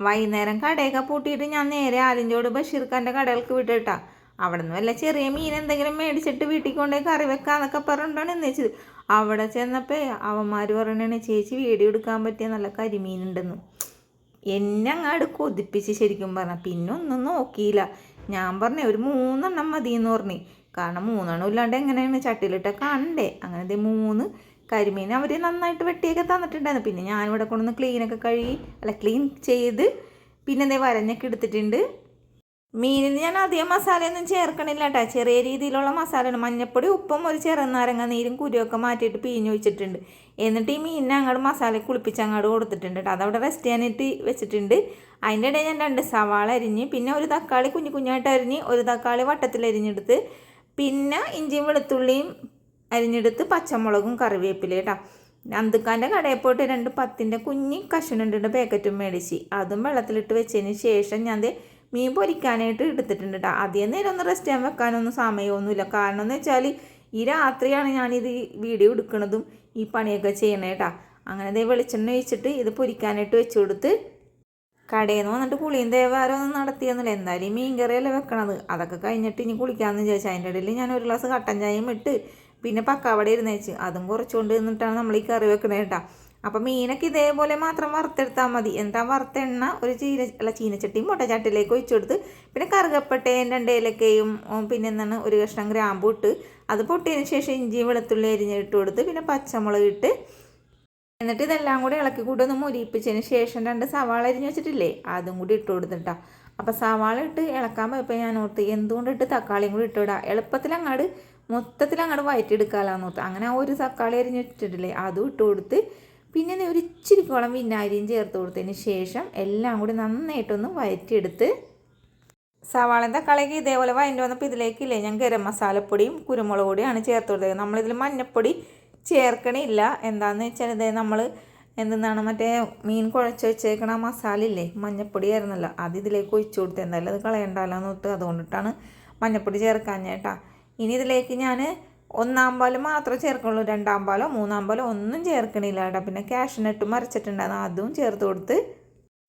വൈകുന്നേരം കടയൊക്കെ പൂട്ടിയിട്ട് ഞാൻ നേരെ ആലിഞ്ചോട് ബഷീർഖാൻ്റെ കടകൾക്ക് വിട്ടിട്ടാ. അവിടെ നിന്ന് വല്ല ചെറിയ മീൻ എന്തെങ്കിലും മേടിച്ചിട്ട് വീട്ടിൽ കൊണ്ടുപോയി കറി വെക്കാന്നൊക്കെ പറഞ്ഞിട്ടാണ് എന്നുവെച്ചത്. അവിടെ ചെന്നപ്പോൾ അവന്മാർ പറയണേ ചേച്ചി വീഡിയോ എടുക്കാൻ പറ്റിയ നല്ല കരിമീനുണ്ടെന്ന്. എന്നെ അങ്ങാട് കൊതിപ്പിച്ച് ശരിക്കും പറഞ്ഞാൽ. പിന്നെ ഒന്നും നോക്കിയില്ല. ഞാൻ പറഞ്ഞേ ഒരു 3 മതി എന്ന് പറഞ്ഞു. കാരണം 3 ഇല്ലാണ്ട് എങ്ങനെയാണ് ചട്ടിയിലിട്ട കാണണ്ടേ. അങ്ങനത്തെ 3 കരിമീൻ അവർ നന്നായിട്ട് വെട്ടിയൊക്കെ തന്നിട്ടുണ്ടായിരുന്നു. പിന്നെ ഞാനിവിടെ കൊണ്ടുവന്ന് ക്ലീൻ ചെയ്ത് പിന്നെ എന്തേ വരഞ്ഞൊക്കെ എടുത്തിട്ടുണ്ട്. മീനിന് ഞാൻ അധികം മസാലയൊന്നും ചേർക്കണില്ല കേട്ടോ. ചെറിയ രീതിയിലുള്ള മസാലയാണ്. മഞ്ഞപ്പൊടി, ഉപ്പും ഒരു ചെറുനാരങ്ങ നീരും കുരുവൊക്കെ മാറ്റിയിട്ട് പിഴിഞ്ഞ് വെച്ചിട്ടുണ്ട്. എന്നിട്ട് ഈ മീനിനെ അങ്ങോട്ട് മസാല കുളിപ്പിച്ച് അങ്ങോട്ട് കൊടുത്തിട്ടുണ്ട് കേട്ടോ. അതവിടെ റെസ്റ്റ് ചെയ്യാനായിട്ട് വെച്ചിട്ടുണ്ട്. അതിൻ്റെ ഇടയിൽ ഞാൻ 2 സവാള അരിഞ്ഞ്, പിന്നെ ഒരു തക്കാളി കുഞ്ഞായിട്ട് അരിഞ്ഞ്, ഒരു തക്കാളി വട്ടത്തിൽ അരിഞ്ഞെടുത്ത്, പിന്നെ ഇഞ്ചിയും വെളുത്തുള്ളിയും അരിഞ്ഞെടുത്ത്, പച്ചമുളകും കറിവേപ്പില കേട്ടോ. അന്തുക്കാൻ്റെ കടയിൽ പോയിട്ട് 2 10-ൻ്റെ കുഞ്ഞി കഷ്ണുണ്ടിൻ്റെ പാക്കറ്റും മേടിച്ച് അതും വെള്ളത്തിലിട്ട് വെച്ചതിന് ശേഷം ഞാൻ മീൻ പൊരിക്കാനായിട്ട് എടുത്തിട്ടുണ്ട് കേട്ടോ. അധികം നേരം ഒന്ന് റെസ്റ്റ് ചെയ്യാൻ വെക്കാനൊന്നും സമയമൊന്നുമില്ല. കാരണം എന്ന് വെച്ചാൽ ഈ രാത്രിയാണ് ഞാനിത് വീഡിയോ എടുക്കുന്നതും ഈ പണിയൊക്കെ ചെയ്യണേ കേട്ടോ. അങ്ങനെ വെളിച്ചെണ്ണ ഒഴിച്ചിട്ട് ഇത് പൊരിക്കാനായിട്ട് വെച്ച് കൊടുത്ത് കടയിൽ നിന്ന് വന്നിട്ട് കുളിയും ദേവാരം ഒന്നും നടത്തിയെന്നില്ല. എന്തായാലും ഈ മീൻ കറിയല്ലേ വെക്കണത്. അതൊക്കെ കഴിഞ്ഞിട്ട് ഇനി കുളിക്കാമെന്ന് വിചാരിച്ചു. അതിൻ്റെ ഇടയിൽ ഞാൻ ഒരു ഗ്ലാസ് കട്ടൻ ചായയും ഇട്ട് പിന്നെ പക്കാവട ഇരുന്നേച്ച് അതും കുറച്ചുകൊണ്ട് നിന്നിട്ടാണ് നമ്മൾ ഈ കറി വെക്കണേ കേട്ടോ. അപ്പോൾ മീനൊക്കെ ഇതേപോലെ മാത്രം വറുത്തെടുത്താൽ മതി. എന്താ വറുത്തെണ്ണ ഒരു ചീനച്ചട്ടിയും മുട്ടച്ചാട്ടിലേക്ക് ഒഴിച്ചു കൊടുത്ത്, പിന്നെ കറുകപ്പട്ടയും 2 ഏലക്കയും പിന്നെ എന്താണ് ഒരു കഷ്ണം ഗ്രാമ്പു ഇട്ട് അത് പൊട്ടിയതിന് ശേഷം ഇഞ്ചി വെളുത്തുള്ളി അരിഞ്ഞിട്ട് കൊടുത്ത്, പിന്നെ പച്ചമുളക് ഇട്ട്, എന്നിട്ട് ഇതെല്ലാം കൂടി ഇളക്കി കൂട്ടി ഒന്ന് മുരിപ്പിച്ചതിന് ശേഷം 2 സവാള അരിഞ്ഞ് വെച്ചിട്ടില്ലേ അതും കൂടി ഇട്ട് കൊടുത്തിട്ടാ. അപ്പോൾ സവാള ഇട്ട് ഇളക്കാൻ പോയപ്പോൾ ഞാൻ ഓർത്ത് എന്തുകൊണ്ടിട്ട് തക്കാളിയും കൂടി ഇട്ടുവിടാം, എളുപ്പത്തിൽ മൊത്തത്തിൽ അങ്ങോട്ട് വയറ്റിയെടുക്കാമെന്ന് ഓർത്ത്. അങ്ങനെ ആ ഒരു തക്കാളി അരിഞ്ഞ് വെച്ചിട്ടില്ലേ അതും ഇട്ട് കൊടുത്ത്, പിന്നെ ഒരു ഇച്ചിരിക്കോളം വിനാഗിരിയും ചേർത്ത് കൊടുത്തതിന് ശേഷം എല്ലാം കൂടി നന്നായിട്ടൊന്ന് വയറ്റിയെടുത്ത്, സവാളയും തക്കാളിക്ക് ഇതേപോലെ വഴറ്റി വന്നപ്പോൾ ഇതിലേക്കില്ലേ ഞാൻ ഗരം മസാലപ്പൊടിയും കുരുമുളക് പൊടിയാണ് ചേർത്ത് കൊടുത്തത്. നമ്മളിതിൽ മഞ്ഞൾപ്പൊടി ചേർക്കണില്ല. എന്താണെന്ന് വെച്ചാൽ ഇതേ നമ്മൾ എന്തെന്നാണ് മറ്റേ മീൻ കുഴച്ച് വെച്ചേക്കണ മസാല ഇല്ലേ മഞ്ഞൾപ്പൊടി ആയിരുന്നല്ലോ, അത് ഇതിലേക്ക് ഒഴിച്ചു കൊടുത്ത് എന്തായാലും അത് കളയണ്ടല്ലോ എന്ന് തൊട്ട് അതുകൊണ്ടിട്ടാണ് മഞ്ഞൾപ്പൊടി ചേർക്കാഞ്ഞേട്ടാ. ഇനി ഇതിലേക്ക് ഞാൻ 1 പാൽ മാത്രമേ ചേർക്കുള്ളൂ. 2 പാലോ 3 പാലോ ഒന്നും ചേർക്കണില്ല കേട്ടോ. പിന്നെ കാഷ്നട്ട് മരച്ചിട്ടുണ്ടായിരുന്നു അതും ചേർത്ത് കൊടുത്ത്,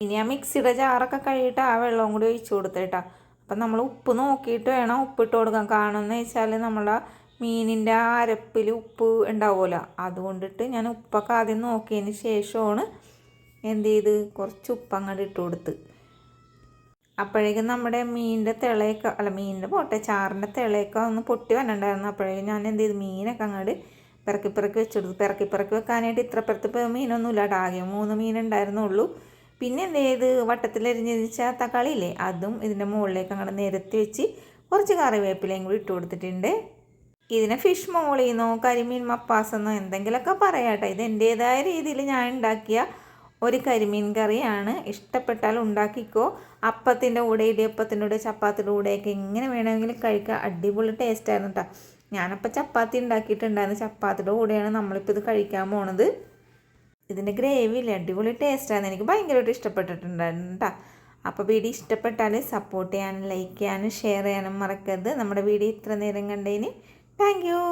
ഇനി ആ മിക്സിയുടെ ജാറൊക്കെ കഴുകിയിട്ട് ആ വെള്ളവും കൂടി ഒഴിച്ചു കൊടുത്തേട്ടാ. അപ്പം നമ്മൾ ഉപ്പ് നോക്കിയിട്ട് വേണം ഉപ്പിട്ട് കൊടുക്കാൻ. കാണുമെന്ന് വെച്ചാൽ നമ്മളെ മീനിൻ്റെ അരപ്പിൽ ഉപ്പ് ഉണ്ടാവുമല്ലോ, അതുകൊണ്ടിട്ട് ഞാൻ ഉപ്പൊക്കെ ആദ്യം നോക്കിയതിന് ശേഷമാണ് എന്ത് ചെയ്ത് കുറച്ച് ഉപ്പ് അങ്ങോട്ട് ഇട്ട് കൊടുത്ത്. അപ്പോഴേക്കും നമ്മുടെ മീനിൻ്റെ ചാറിൻ്റെ തിളയൊക്കെ ഒന്ന് പൊട്ടി വന്നിട്ടുണ്ടായിരുന്നു. അപ്പോഴേക്കും ഞാൻ എന്ത് ചെയ്തു മീനൊക്കെ അങ്ങോട്ട് പിറക്കി വെച്ചെടുത്തു. പിറക്കി വെക്കാനായിട്ട് ഇത്ര പെരത്ത് മീനൊന്നുമില്ല കേട്ടോ. ആകെ 3 മീനുണ്ടായിരുന്നുള്ളൂ. പിന്നെ എന്ത് ചെയ്ത് വട്ടത്തിലരിഞ്ഞിച്ച തക്കാളിയില്ലേ അതും ഇതിൻ്റെ മുകളിലേക്ക് അങ്ങോട്ട് നിരത്തി വെച്ച് കുറച്ച് കറിവേപ്പിലയും കൂടി ഇട്ട് കൊടുത്തിട്ടുണ്ട്. ഇതിനെ ഫിഷ് മോളിന്നോ കരിമീൻ മപ്പാസെന്നോ എന്തെങ്കിലുമൊക്കെ പറയാം കേട്ടോ. ഇത് എൻ്റേതായ രീതിയിൽ ഞാൻ ഉണ്ടാക്കിയ ഒരു കരിമീൻ കറിയാണ്. ഇഷ്ടപ്പെട്ടാൽ ഉണ്ടാക്കിക്കോ. അപ്പത്തിൻ്റെ കൂടെ, ഇടിയപ്പത്തിൻ്റെ കൂടെ, ചപ്പാത്തിൻ്റെ കൂടെയൊക്കെ എങ്ങനെ വേണമെങ്കിലും കഴിക്കുക. അടിപൊളി ടേസ്റ്റായിരുന്നു കേട്ടോ. ഞാനപ്പോൾ ചപ്പാത്തി ഉണ്ടാക്കിയിട്ടുണ്ടായിരുന്നു. ചപ്പാത്തിയുടെ കൂടെയാണ് നമ്മളിപ്പോൾ ഇത് കഴിക്കാൻ പോണത്. ഇതിൻ്റെ ഗ്രേവി ഇല്ലേ അടിപൊളി ടേസ്റ്റായിരുന്നു. എനിക്ക് ഭയങ്കരമായിട്ട് ഇഷ്ടപ്പെട്ടിട്ടുണ്ടായിരുന്നു കേട്ടോ. അപ്പോൾ വീഡിയോ ഇഷ്ടപ്പെട്ടാൽ സപ്പോർട്ട് ചെയ്യാനും ലൈക്ക് ചെയ്യാനും ഷെയർ ചെയ്യാനും മറക്കരുത്. നമ്മുടെ വീഡിയോ ഇത്ര നേരം കണ്ടതിന് താങ്ക് യു.